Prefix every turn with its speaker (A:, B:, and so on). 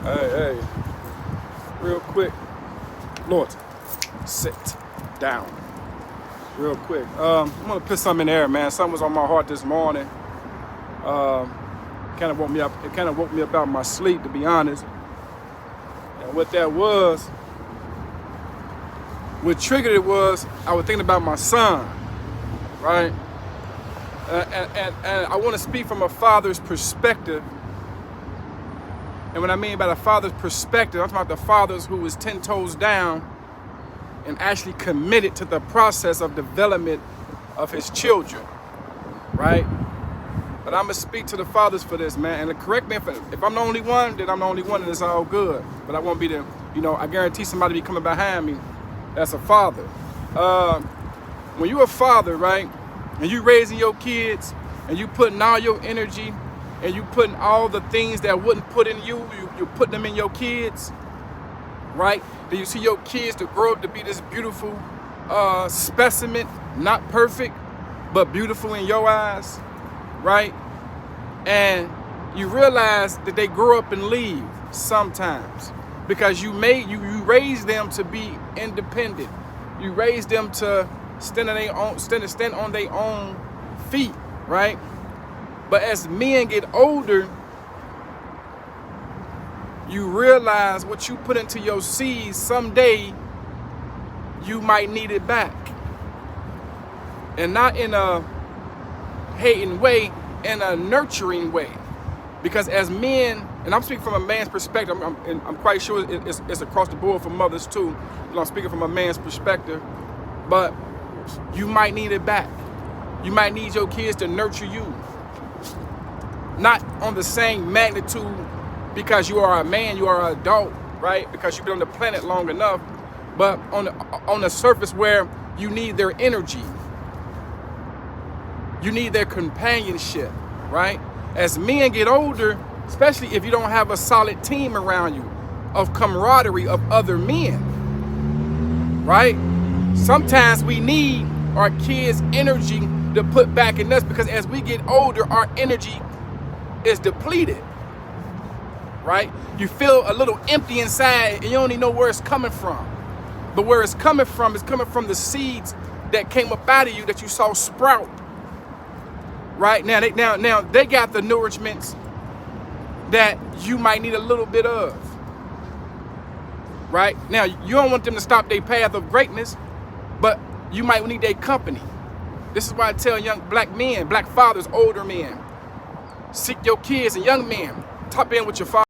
A: Hey, real quick. Lord, sit down. Real quick. I'm gonna put something in the air, man. Something was on my heart this morning. Kind of woke me up. It kind of woke me up out of my sleep, to be honest. And what that was, what triggered it was, I was thinking about my son, right? And I want to speak from a father's perspective. And what I mean by the father's perspective, I'm talking about the fathers who was 10 toes down and actually committed to the process of development of his children, right? But I'm gonna speak to the fathers for this, man. And correct me if I'm the only one, then I'm the only one, and it's all good. But I won't be the, I guarantee somebody be coming behind me that's a father. When you're a father, right, and you raising your kids, and you putting all your energy, and you putting all the things that wouldn't put in you putting them in your kids, right? Then you see your kids to grow up to be this beautiful specimen, not perfect, but beautiful in your eyes, right? And you realize that they grow up and leave sometimes because you raise them to be independent. You raise them to stand on their own feet, right? But as men get older, you realize what you put into your seeds, someday you might need it back. And not in a hating way, in a nurturing way. Because as men, and I'm speaking from a man's perspective, I'm quite sure it's across the board for mothers too, but I'm speaking from a man's perspective, but you might need it back. You might need your kids to nurture you. Not on the same magnitude because you are a man, you are an adult, right? Because you've been on the planet long enough, but on the surface where you need their energy. You need their companionship, right? As men get older, especially if you don't have a solid team around you of camaraderie of other men, right? Sometimes we need our kids' energy to put back in us because as we get older, our energy is depleted, right? You feel a little empty inside and you don't even know where it's coming from. But where it's coming from is coming from the seeds that came up out of you that you saw sprout. Right now, they got the nourishments that you might need a little bit of. Right now, you don't want them to stop their path of greatness, but you might need their company. This is why I tell young black men, black fathers, older men, seek your kids and young men, tap in with your father.